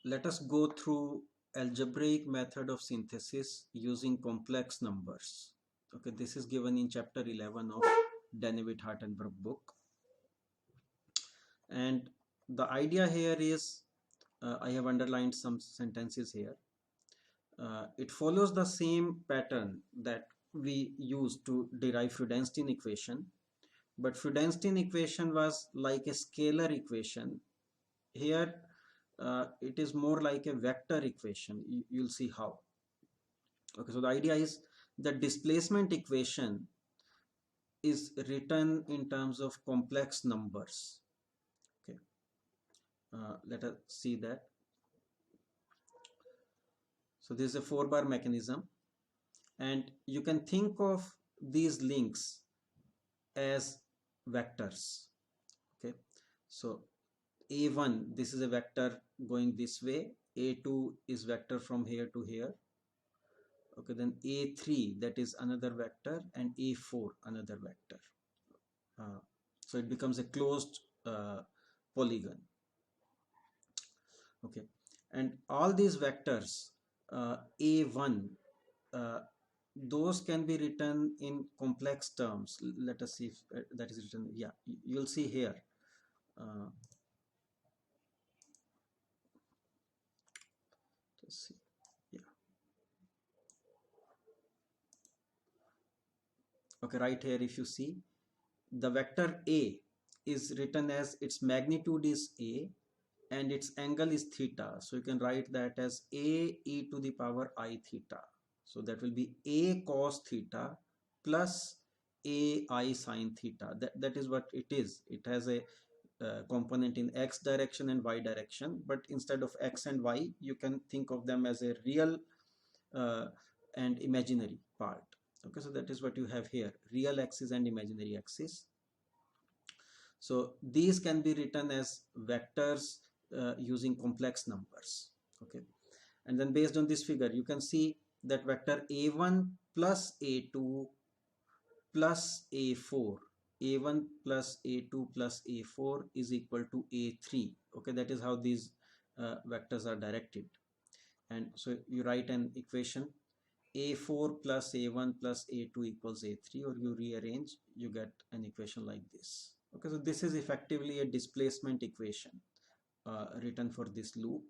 let us go through algebraic method of synthesis using complex numbers. Okay, this is given in chapter 11 of Danewitt Hartenberg book. And the idea here is, I have underlined some sentences here. It follows the same pattern that we use to derive Freudenstein equation, but Freudenstein equation was like a scalar equation. Here it is more like a vector equation. You'll see how. Okay, so the idea is the displacement equation is written in terms of complex numbers. Okay, let us see that. So this is a 4-bar mechanism, and you can think of these links as vectors. Okay, so a1, this is a vector going this way, a2 is vector from here to here. Okay, then a3, that is another vector, and a4 another vector. So it becomes a closed polygon. Okay, and all these vectors a1, those can be written in complex terms. Let us see if that is written. Yeah, you'll see here. Let's see. Yeah. Okay, right here if you see, the vector A is written as its magnitude is A and its angle is theta. So you can write that as A e to the power I theta. So that will be A cos theta plus A I sin theta. That is what it is. It has a component in x direction and y direction, but instead of x and y, you can think of them as a real and imaginary part. Okay, so that is what you have here, real axis and imaginary axis. So these can be written as vectors using complex numbers. Okay, and then based on this figure, you can see that vector a1 plus a2 plus a4, a1 plus a2 plus a4 is equal to a3. Okay, that is how these vectors are directed. And so you write an equation, a4 plus a1 plus a2 equals a3, or you rearrange, you get an equation like this. Okay, so this is effectively a displacement equation written for this loop,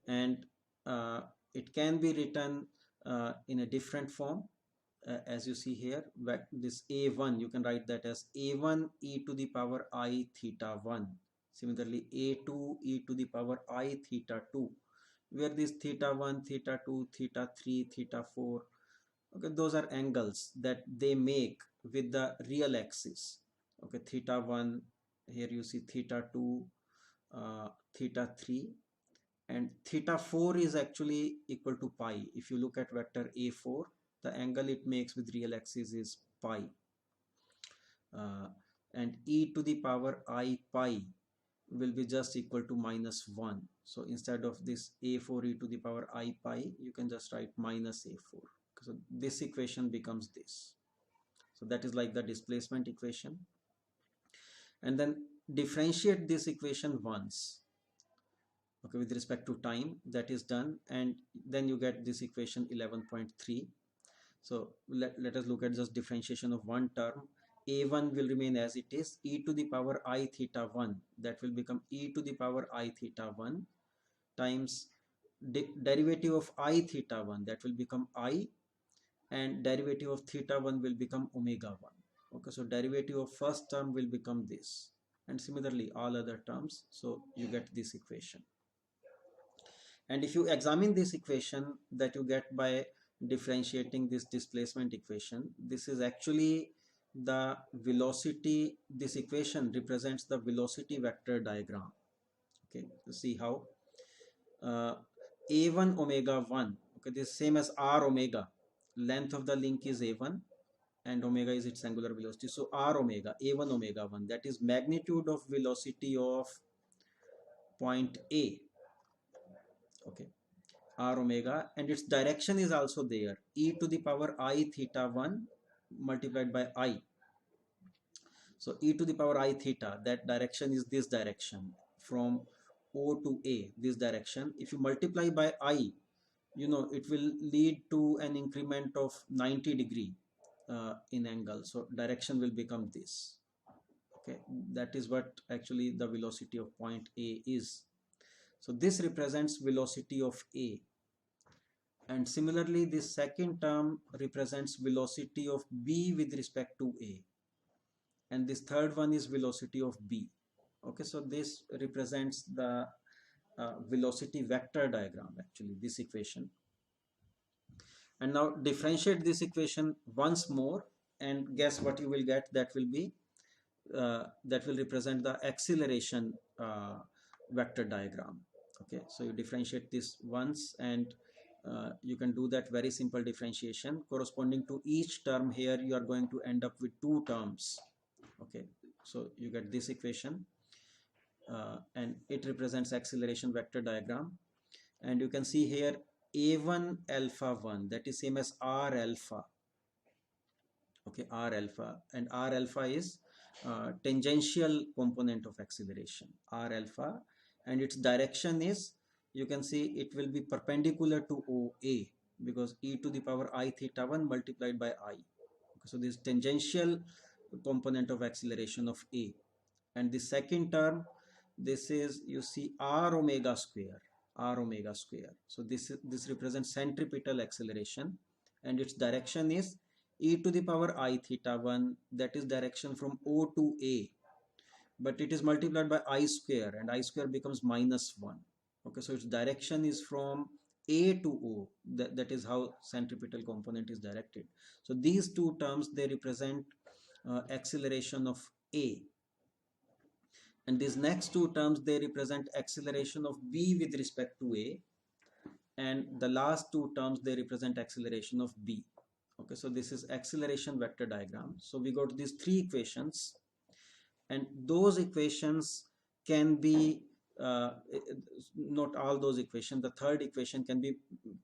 and it can be written in a different form. As you see here, this a1, you can write that as a1 e to the power I theta 1. Similarly, a2 e to the power I theta 2, where this theta 1, theta 2, theta 3, theta 4, okay, those are angles that they make with the real axis. Okay, theta 1, here you see theta 2, theta 3, and theta 4 is actually equal to pi. If you look at vector a4, the angle it makes with real axis is pi. And e to the power I pi will be just equal to -1. So instead of this a4 e to the power I pi, you can just write minus a4. So this equation becomes this. So that is like the displacement equation. And then differentiate this equation once, okay, with respect to time. That is done, and then you get this equation 11.3. So let us look at just differentiation of one term. a1 will remain as it is, e to the power I theta 1, that will become e to the power I theta 1 times derivative of I theta 1, that will become I, and derivative of theta 1 will become omega 1. Okay, so derivative of first term will become this, and similarly all other terms. So you get this equation. And if you examine this equation that you get by differentiating this displacement equation, this is actually the velocity. This equation represents the velocity vector diagram. Okay, see how a1 omega 1, okay, this is same as r omega. Length of the link is a1 and omega is its angular velocity. So r omega, a1 omega 1, that is magnitude of velocity of point A. Okay, r omega, and its direction is also there, e to the power I theta 1 multiplied by I. So e to the power I theta, that direction is this direction from O to A, this direction, if you multiply by I, it will lead to an increment of 90 degree in angle. So direction will become this. Okay, that is what actually the velocity of point A is. So this represents velocity of A. And similarly, this second term represents velocity of B with respect to A. And this third one is velocity of B. Okay, so this represents the velocity vector diagram, actually, this equation. And now differentiate this equation once more, and guess what you will get? That will represent the acceleration vector diagram. Okay, so you differentiate this once, and you can do that very simple differentiation corresponding to each term. Here you are going to end up with two terms. Okay, so you get this equation, and it represents acceleration vector diagram. And you can see here a1 alpha 1, that is same as r alpha. Okay, r alpha, and r alpha is tangential component of acceleration, r alpha, and its direction is, you can see it will be perpendicular to OA, because e to the power I theta 1 multiplied by I. Okay, so this tangential component of acceleration of A. And the second term, this is, you see, r omega square, so this represents centripetal acceleration, and its direction is e to the power I theta 1, that is direction from O to A, but it is multiplied by I square, and I square becomes -1. Okay, so its direction is from A to O. That is how centripetal component is directed. So these two terms, they represent acceleration of A, and these next two terms, they represent acceleration of B with respect to A, and the last two terms, they represent acceleration of B. Okay, so this is acceleration vector diagram. So we got these three equations, and those equations can be not all those equations. The third equation can be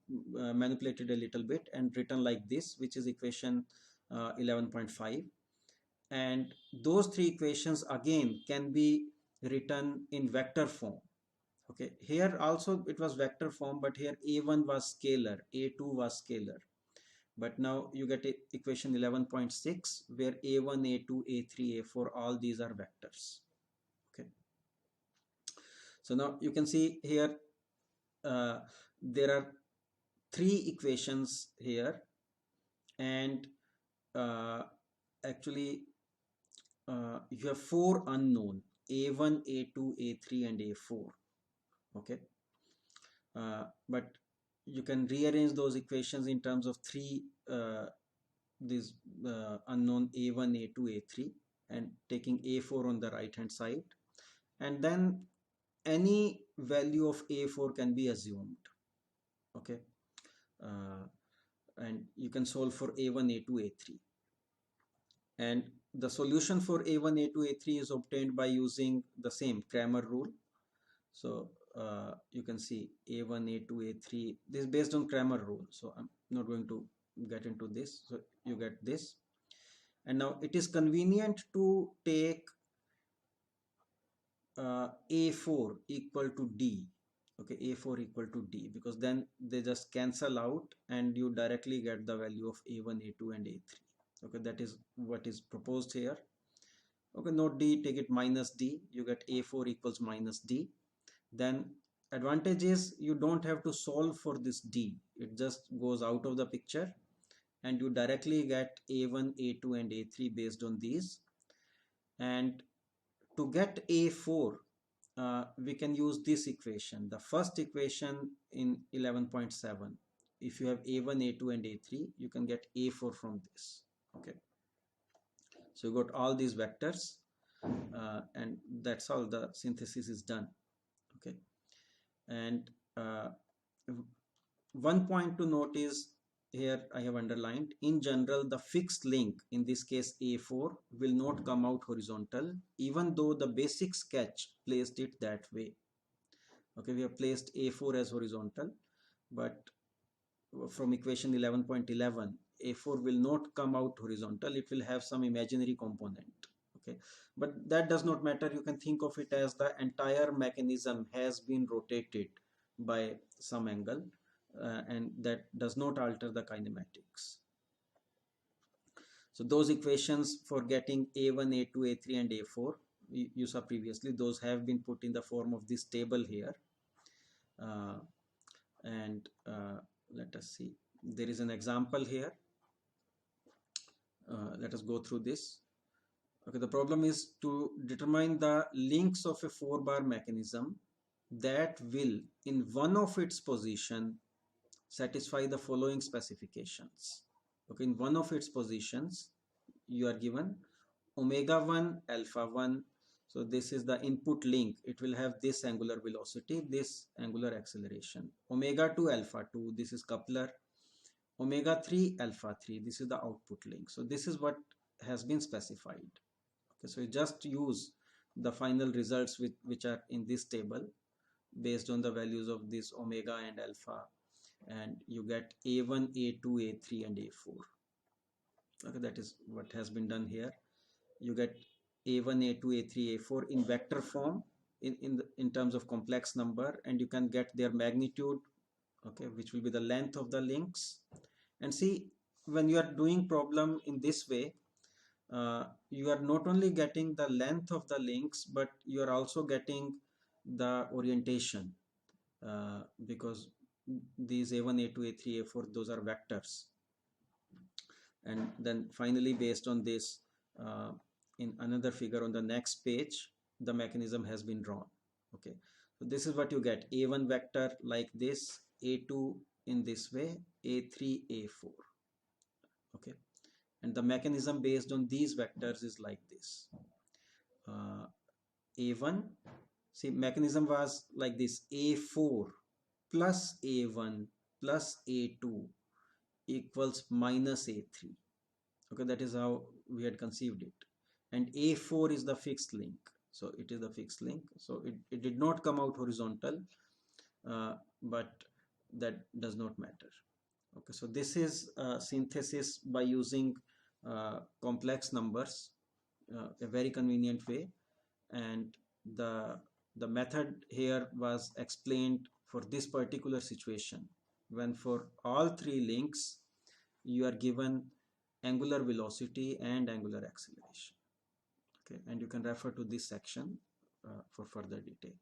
manipulated a little bit and written like this, which is equation 11.5. And those three equations again can be written in vector form. Okay, here also it was vector form, but here a1 was scalar, a2 was scalar. But now you get equation 11.6, where a1, a2, a3, a4, all these are vectors. Okay, so now you can see here there are three equations here, and actually you have four unknown, a1, a2, a3, and a4. Okay, but you can rearrange those equations in terms of three these unknown a1, a2, a3, and taking a4 on the right hand side, and then any value of a4 can be assumed. Okay, and you can solve for a1, a2, a3, and the solution for a1, a2, a3 is obtained by using the same Cramer rule. So you can see a1, a2, a3, this is based on Cramer rule, so I'm not going to get into this. So you get this, and now it is convenient to take a4 equal to d. Okay, a4 equal to d, because then they just cancel out and you directly get the value of a1, a2, and a3. Okay, that is what is proposed here. Okay, note d, take it minus d, you get a4 equals minus d. Then advantage is you don't have to solve for this d, it just goes out of the picture, and you directly get a1, a2, and a3 based on these. And to get a4, we can use this equation, the first equation in 11.7. If you have a1, a2, and a3, you can get a4 from this. Okay, so you got all these vectors, and that's how the synthesis is done. Okay, and one point to note is, here I have underlined, in general the fixed link, in this case a4, will not come out horizontal, even though the basic sketch placed it that way. Okay, we have placed a4 as horizontal, but from equation 11.11, a4 will not come out horizontal, it will have some imaginary component. Okay, but that does not matter. You can think of it as the entire mechanism has been rotated by some angle, and that does not alter the kinematics. So those equations for getting A1, A2, A3 and A4 you saw previously, those have been put in the form of this table here. uh, and let us see, there is an example here. Let us go through this. Okay, the problem is to determine the links of a 4-bar mechanism that will in one of its position satisfy the following specifications. Okay, in one of its positions you are given omega 1 alpha 1. So this is the input link. It will have this angular velocity, this angular acceleration. Omega 2 alpha 2, this is coupler. Omega 3 alpha 3, this is the output link. So this is what has been specified. Okay, so you just use the final results which are in this table based on the values of this omega and alpha, and you get A1, A2, A3 and A4. Okay, that is what has been done here. You get A1, A2, A3, A4 in vector form in terms of complex number, and you can get their magnitude, okay, which will be the length of the links. And see, when you are doing problem in this way, you are not only getting the length of the links, but you are also getting the orientation, because these A1, A2, A3, A4, those are vectors. And then finally, based on this, in another figure on the next page, the mechanism has been drawn. Okay, so this is what you get: A1 vector like this, A2 in this way, A3, A4. Okay, and the mechanism based on these vectors is like this. A1, see, mechanism was like this: A4 plus A1 plus A2 equals minus A3. Okay, that is how we had conceived it. And A4 is the fixed link. So it is the fixed link. So it did not come out horizontal, but that does not matter. Okay, so this is synthesis by using complex numbers, a very convenient way. And the method here was explained for this particular situation, when for all three links you are given angular velocity and angular acceleration. Okay, and you can refer to this section for further detail.